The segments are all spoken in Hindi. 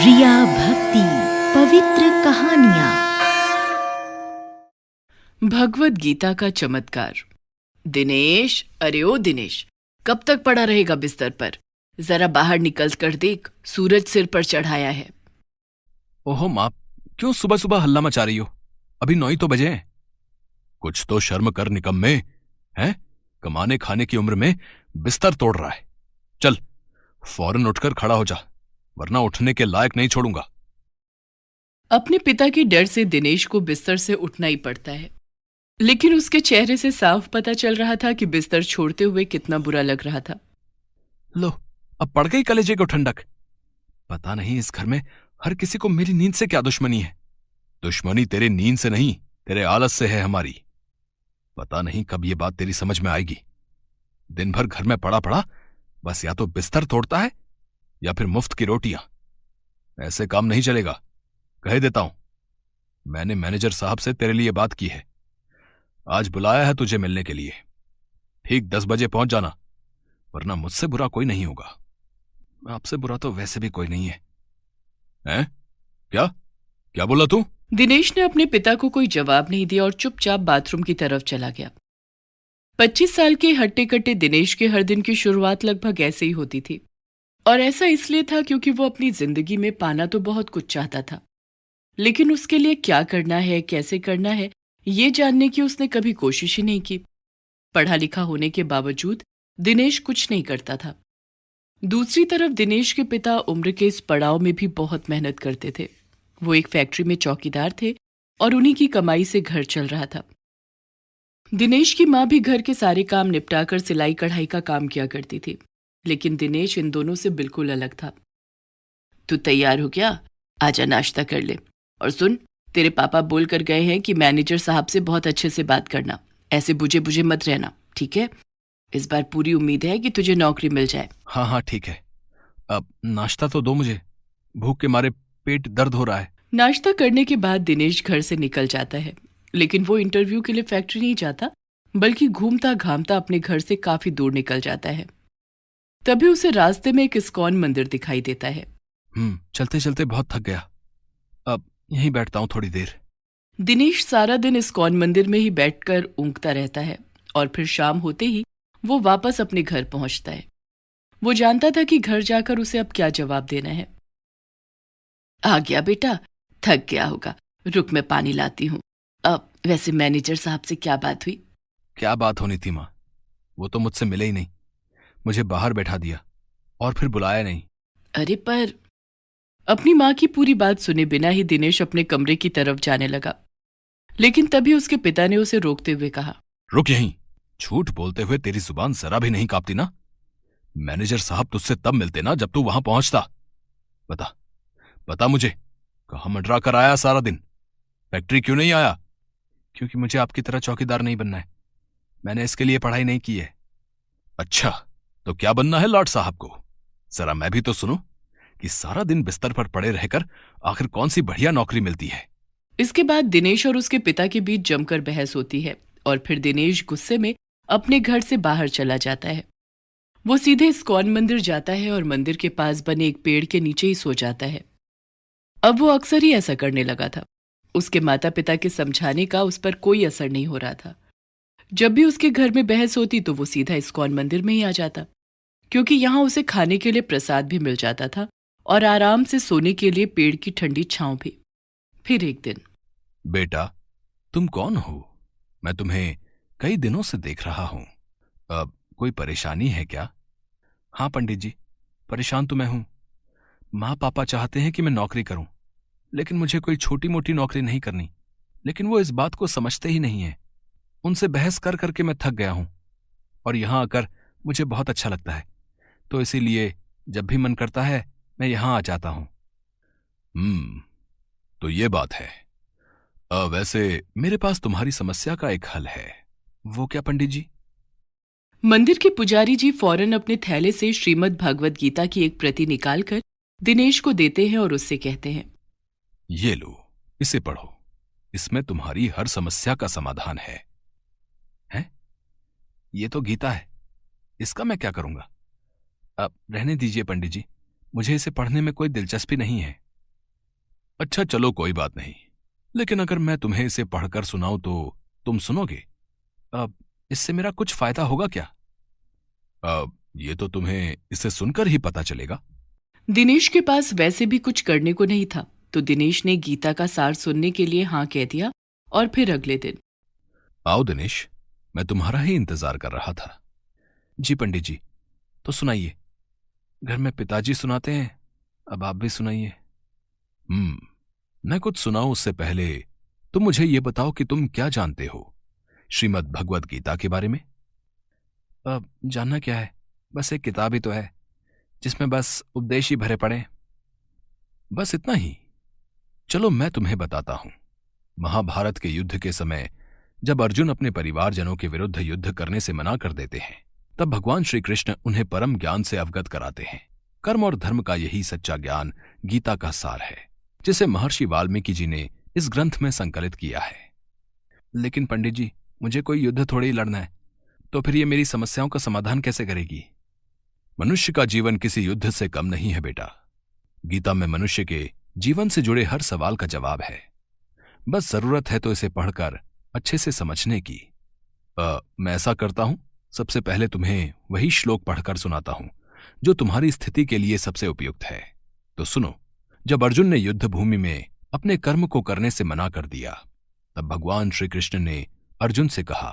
रिया भक्ति पवित्र कहानियां। भगवद गीता का चमत्कार। दिनेश, अरे ओ दिनेश, कब तक पड़ा रहेगा बिस्तर पर? जरा बाहर निकल कर देख, सूरज सिर पर चढ़ाया है। ओहो माँ, क्यों सुबह सुबह हल्ला मचा रही हो? अभी 9 ही तो बजे हैं। कुछ तो शर्म कर निकम्मे, हैं? कमाने खाने की उम्र में बिस्तर तोड़ रहा है। चल फौरन उठकर खड़ा हो जा, वरना उठने के लायक नहीं छोड़ूंगा। अपने पिता के डर से दिनेश को बिस्तर से उठना ही पड़ता है, लेकिन उसके चेहरे से साफ पता चल रहा था कि बिस्तर छोड़ते हुए कितना बुरा लग रहा था। लो, अब पड़ गई कलेजे को ठंडक। पता नहीं इस घर में हर किसी को मेरी नींद से क्या दुश्मनी है। दुश्मनी तेरे नींद से नहीं, तेरे आलस से है हमारी। पता नहीं कब ये बात तेरी समझ में आएगी। दिन भर घर में पड़ा पड़ा बस या तो बिस्तर तोड़ता है या फिर मुफ्त की रोटियां। ऐसे काम नहीं चलेगा, कह देता हूं। मैंने मैनेजर साहब से तेरे लिए बात की है। आज बुलाया है तुझे मिलने के लिए। ठीक 10 बजे पहुंच जाना, वरना मुझसे बुरा कोई नहीं होगा। आपसे बुरा तो वैसे भी कोई नहीं है। हैं? क्या क्या बोला तू? दिनेश ने अपने पिता को कोई जवाब नहीं दिया और चुपचाप बाथरूम की तरफ चला गया। 25 साल के हट्टे कट्टे दिनेश के हर दिन की शुरुआत लगभग ऐसे ही होती थी, और ऐसा इसलिए था क्योंकि वो अपनी जिंदगी में पाना तो बहुत कुछ चाहता था, लेकिन उसके लिए क्या करना है, कैसे करना है, ये जानने की उसने कभी कोशिश ही नहीं की। पढ़ा लिखा होने के बावजूद दिनेश कुछ नहीं करता था। दूसरी तरफ दिनेश के पिता उम्र के इस पड़ाव में भी बहुत मेहनत करते थे। वो एक फैक्ट्री में चौकीदार थे और उन्हीं की कमाई से घर चल रहा था। दिनेश की माँ भी घर के सारे काम निपटाकर सिलाई कढ़ाई का काम किया करती थी, लेकिन दिनेश इन दोनों से बिल्कुल अलग था। तू तैयार हो क्या? आजा नाश्ता कर ले। और सुन, तेरे पापा बोल कर गए हैं कि मैनेजर साहब से बहुत अच्छे से बात करना, ऐसे बुझे बुझे मत रहना, ठीक है? इस बार पूरी उम्मीद है कि तुझे नौकरी मिल जाए। हाँ हाँ ठीक है। अब नाश्ता तो दो मुझे, भूख के मारे पेट दर्द हो रहा है। नाश्ता करने के बाद दिनेश घर से निकल जाता है, लेकिन वो इंटरव्यू के लिए फैक्ट्री नहीं जाता, बल्कि घूमता घामता अपने घर से काफी दूर निकल जाता है। तभी उसे रास्ते में एक इस्कॉन मंदिर दिखाई देता है। चलते चलते बहुत थक गया, अब यहीं बैठता हूं थोड़ी देर। दिनेश सारा दिन इस्कॉन मंदिर में ही बैठकर ऊँघता रहता है, और फिर शाम होते ही वो वापस अपने घर पहुंचता है। वो जानता था कि घर जाकर उसे अब क्या जवाब देना है। आ गया बेटा, थक गया होगा, रुक मैं पानी लाती हूँ। अब वैसे मैनेजर साहब से क्या बात हुई? क्या बात होनी थी माँ, वो तो मुझसे मिले ही नहीं, मुझे बाहर बैठा दिया और फिर बुलाया नहीं। अरे पर अपनी माँ की पूरी बात सुने बिना ही दिनेश अपने कमरे की तरफ जाने लगा, लेकिन तभी उसके पिता ने उसे रोकते हुए कहा, रुक यहीं। झूठ बोलते हुए तेरी जुबान जरा भी नहीं कांपती ना? मैनेजर साहब तुझसे तब मिलते ना जब तू वहां पहुंचता। बता बता मुझे, कहां मंडरा कर आया सारा दिन? फैक्ट्री क्यों नहीं आया? क्योंकि मुझे आपकी तरह चौकीदार नहीं बनना है, मैंने इसके लिए पढ़ाई नहीं की है। अच्छा, तो क्या बनना है लॉर्ड साहब को? जरा मैं भी तो सुनूं कि सारा दिन बिस्तर पर पड़े रहकर आखिर कौन सी बढ़िया नौकरी मिलती है। इसके बाद दिनेश और उसके पिता के बीच जमकर बहस होती है, और फिर दिनेश गुस्से में अपने घर से बाहर चला जाता है। वो सीधे इस्कॉन मंदिर जाता है और मंदिर के पास बने एक पेड़ के नीचे ही सो जाता है। अब वो अक्सर ही ऐसा करने लगा था। उसके माता पिता के समझाने का उस पर कोई असर नहीं हो रहा था। जब भी उसके घर में बहस होती तो वो सीधा इस्कॉन मंदिर में ही आ जाता, क्योंकि यहाँ उसे खाने के लिए प्रसाद भी मिल जाता था और आराम से सोने के लिए पेड़ की ठंडी छांव भी। फिर एक दिन, बेटा तुम कौन हो? मैं तुम्हें कई दिनों से देख रहा हूं। अब कोई परेशानी है क्या? हाँ पंडित जी, परेशान तो मैं हूं। माँ पापा चाहते हैं कि मैं नौकरी करूं, लेकिन मुझे कोई छोटी मोटी नौकरी नहीं करनी। लेकिन वो इस बात को समझते ही नहीं है। उनसे बहस कर करके मैं थक गया हूं, और यहां आकर मुझे बहुत अच्छा लगता है, तो इसीलिए जब भी मन करता है मैं यहां आ जाता हूं। तो ये बात है। वैसे मेरे पास तुम्हारी समस्या का एक हल है। वो क्या पंडित जी? मंदिर के पुजारी जी फौरन अपने थैले से श्रीमद् भागवत गीता की एक प्रति निकालकर दिनेश को देते हैं और उससे कहते हैं, ये लो, इसे पढ़ो, इसमें तुम्हारी हर समस्या का समाधान है। हैं? ये तो गीता है, इसका मैं क्या करूंगा? अब रहने दीजिए पंडित जी, मुझे इसे पढ़ने में कोई दिलचस्पी नहीं है। अच्छा चलो कोई बात नहीं, लेकिन अगर मैं तुम्हें इसे पढ़कर सुनाऊं तो तुम सुनोगे? अब इससे मेरा कुछ फायदा होगा क्या? अब ये तो तुम्हें इसे सुनकर ही पता चलेगा। दिनेश के पास वैसे भी कुछ करने को नहीं था, तो दिनेश ने गीता का सार सुनने के लिए हाँ कह दिया। और फिर अगले दिन, आओ दिनेश, मैं तुम्हारा ही इंतजार कर रहा था। जी पंडित जी, तो सुनाइए। घर में पिताजी सुनाते हैं, अब आप भी सुनाइए। मैं कुछ सुनाऊं उससे पहले तुम मुझे ये बताओ कि तुम क्या जानते हो श्रीमद् भगवद गीता के बारे में? अब जानना क्या है, बस एक किताब ही तो है जिसमें बस उपदेश ही भरे पड़े। बस इतना ही? चलो मैं तुम्हें बताता हूं। महाभारत के युद्ध के समय जब अर्जुन अपने परिवारजनों के विरुद्ध युद्ध करने से मना कर देते हैं, तब भगवान श्री कृष्ण उन्हें परम ज्ञान से अवगत कराते हैं। कर्म और धर्म का यही सच्चा ज्ञान गीता का सार है, जिसे महर्षि वाल्मीकि जी ने इस ग्रंथ में संकलित किया है। लेकिन पंडित जी, मुझे कोई युद्ध थोड़ी ही लड़ना है, तो फिर ये मेरी समस्याओं का समाधान कैसे करेगी? मनुष्य का जीवन किसी युद्ध से कम नहीं है बेटा। गीता में मनुष्य के जीवन से जुड़े हर सवाल का जवाब है। बस जरूरत है तो इसे पढ़कर अच्छे से समझने की। मैं ऐसा करता हूं, सबसे पहले तुम्हें वही श्लोक पढ़कर सुनाता हूं जो तुम्हारी स्थिति के लिए सबसे उपयुक्त है। तो सुनो। जब अर्जुन ने युद्ध भूमि में अपने कर्म को करने से मना कर दिया, तब भगवान श्री कृष्ण ने अर्जुन से कहा,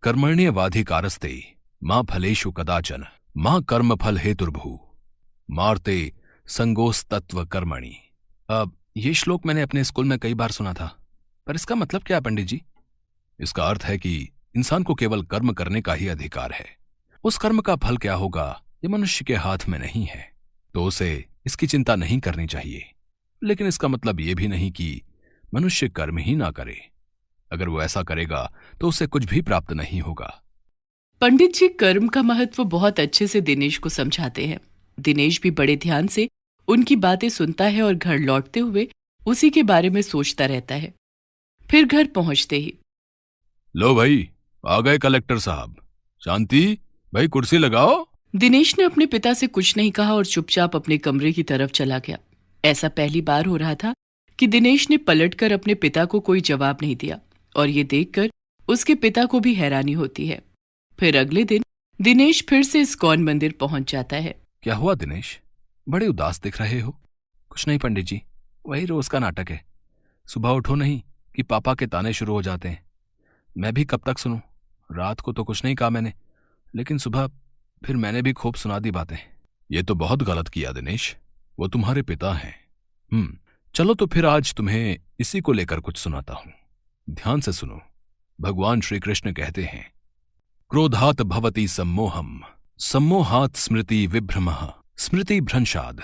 कर्मण्येवाधिकारस्ते मां फलेषु कदाचन मां कर्मफल हेतुर्भू मार्ते संगोस्तत्व कर्मणि। अब ये श्लोक मैंने अपने स्कूल में कई बार सुना था, पर इसका मतलब क्या है पंडित जी? इसका अर्थ है कि इंसान को केवल कर्म करने का ही अधिकार है। उस कर्म का फल क्या होगा ये मनुष्य के हाथ में नहीं है, तो उसे इसकी चिंता नहीं करनी चाहिए। लेकिन इसका मतलब ये भी नहीं कि मनुष्य कर्म ही ना करे। अगर वो ऐसा करेगा तो उसे कुछ भी प्राप्त नहीं होगा। पंडित जी कर्म का महत्व बहुत अच्छे से दिनेश को समझाते हैं। दिनेश भी बड़े ध्यान से उनकी बातें सुनता है और घर लौटते हुए उसी के बारे में सोचता रहता है। फिर घर पहुंचते ही, लो भाई, आ गए कलेक्टर साहब। शांति भाई, कुर्सी लगाओ। दिनेश ने अपने पिता से कुछ नहीं कहा और चुपचाप अपने कमरे की तरफ चला गया। ऐसा पहली बार हो रहा था कि दिनेश ने पलटकर अपने पिता को कोई जवाब नहीं दिया, और ये देखकर उसके पिता को भी हैरानी होती है। फिर अगले दिन दिनेश फिर से इस्कॉन मंदिर पहुंच जाता है। क्या हुआ दिनेश, बड़े उदास दिख रहे हो? कुछ नहीं पंडित जी, वही रोज का नाटक है। सुबह उठो नहीं कि पापा के ताने शुरू हो जाते हैं। मैं भी कब तक सुनूं? रात को तो कुछ नहीं कहा मैंने, लेकिन सुबह फिर मैंने भी खूब सुना दी बातें। ये तो बहुत गलत किया दिनेश, वो तुम्हारे पिता हैं। चलो तो फिर आज तुम्हें इसी को लेकर कुछ सुनाता हूं। ध्यान से सुनो। भगवान श्री कृष्ण कहते हैं, क्रोधात भवति सम्मोहम सम्मोहात् स्मृति विभ्रमः स्मृति भ्रंशाद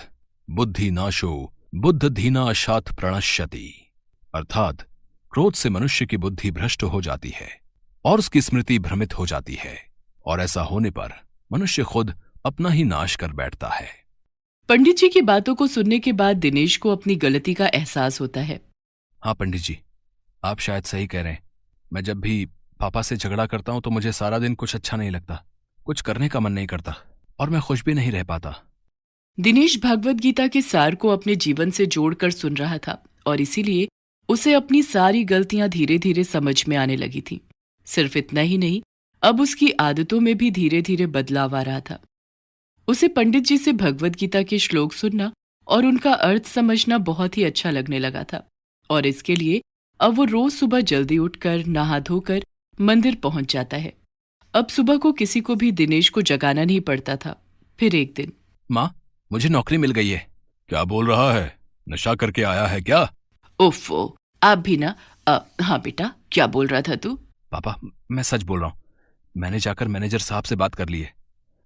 बुद्धि नाशो बुद्धधीनाशात् प्रणश्यति। अर्थात क्रोध से मनुष्य की बुद्धि भ्रष्ट हो जाती है और उसकी स्मृति भ्रमित हो जाती है, और ऐसा होने पर मनुष्य खुद अपना ही नाश कर बैठता है। पंडित जी की बातों को सुनने के बाद दिनेश को अपनी गलती का एहसास होता है। हाँ पंडित जी, आप शायद सही कह रहे हैं। मैं जब भी पापा से झगड़ा करता हूं तो मुझे सारा दिन कुछ अच्छा नहीं लगता, कुछ करने का मन नहीं करता, और मैं खुश भी नहीं रह पाता। दिनेश भगवद गीता के सार को अपने जीवन से जोड़कर सुन रहा था, और इसीलिए उसे अपनी सारी गलतियां धीरे धीरे समझ में आने लगी थी। सिर्फ इतना ही नहीं, अब उसकी आदतों में भी धीरे धीरे बदलाव आ रहा था। उसे पंडित जी से भगवद गीता के श्लोक सुनना और उनका अर्थ समझना बहुत ही अच्छा लगने लगा था, और इसके लिए अब वो रोज सुबह जल्दी उठकर नहा धोकर मंदिर पहुंच जाता है। अब सुबह को किसी को भी दिनेश को जगाना नहीं पड़ता था। फिर एक दिन, माँ, मुझे नौकरी मिल गई है। क्या बोल रहा है? नशा करके आया है क्या? ओफो, आप भी ना। हाँ बेटा, क्या बोल रहा था तू? पापा, मैं सच बोल रहा हूँ। मैंने जाकर मैनेजर साहब से बात कर ली है।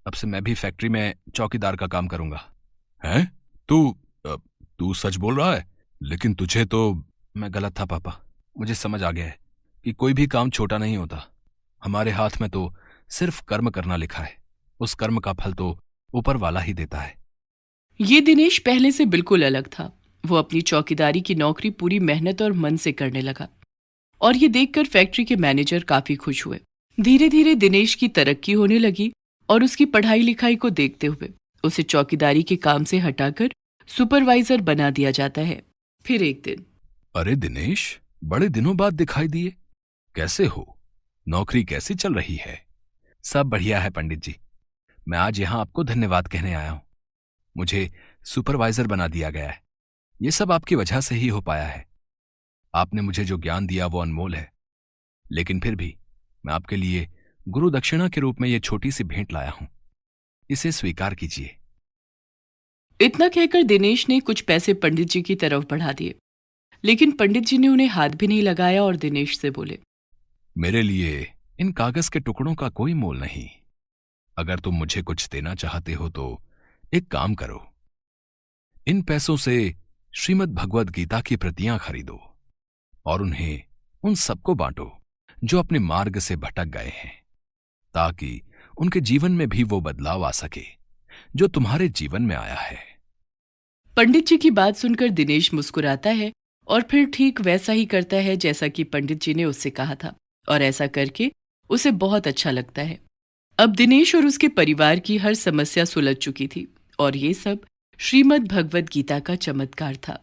अब से मैं भी फैक्ट्री में चौकीदार का काम करूंगा। हैं? तू सच बोल रहा है? लेकिन तुझे तो... मैं गलत था पापा, मुझे समझ आ गया है कि कोई भी काम छोटा नहीं होता। हमारे हाथ में तो सिर्फ कर्म करना लिखा है, उस कर्म का फल तो ऊपर वाला ही देता है। ये दिनेश पहले से बिल्कुल अलग था। वो अपनी चौकीदारी की नौकरी पूरी मेहनत और मन से करने लगा, और ये देखकर फैक्ट्री के मैनेजर काफी खुश हुए। धीरे धीरे दिनेश की तरक्की होने लगी, और उसकी पढ़ाई लिखाई को देखते हुए उसे चौकीदारी के काम से हटाकर सुपरवाइजर बना दिया जाता है। फिर एक दिन, अरे दिनेश, बड़े दिनों बाद दिखाई दिए। कैसे हो? नौकरी कैसी चल रही है? सब बढ़िया है पंडित जी। मैं आज यहां आपको धन्यवाद कहने आया हूं। मुझे सुपरवाइजर बना दिया गया है। ये सब आपकी वजह से ही हो पाया है। आपने मुझे जो ज्ञान दिया वो अनमोल है, लेकिन फिर भी मैं आपके लिए गुरु दक्षिणा के रूप में ये छोटी सी भेंट लाया हूं। इसे स्वीकार कीजिए। इतना कहकर दिनेश ने कुछ पैसे पंडित जी की तरफ बढ़ा दिए, लेकिन पंडित जी ने उन्हें हाथ भी नहीं लगाया और दिनेश से बोले, मेरे लिए इन कागज के टुकड़ों का कोई मोल नहीं। अगर तुम मुझे कुछ देना चाहते हो तो एक काम करो, इन पैसों से श्रीमद् भगवद गीता की प्रतियां खरीदो और उन्हें उन सबको बांटो जो अपने मार्ग से भटक गए हैं, ताकि उनके जीवन में भी वो बदलाव आ सके जो तुम्हारे जीवन में आया है। पंडित जी की बात सुनकर दिनेश मुस्कुराता है और फिर ठीक वैसा ही करता है जैसा कि पंडित जी ने उससे कहा था, और ऐसा करके उसे बहुत अच्छा लगता है। अब दिनेश और उसके परिवार की हर समस्या सुलझ चुकी थी, और ये सब श्रीमद् भगवद गीता का चमत्कार था।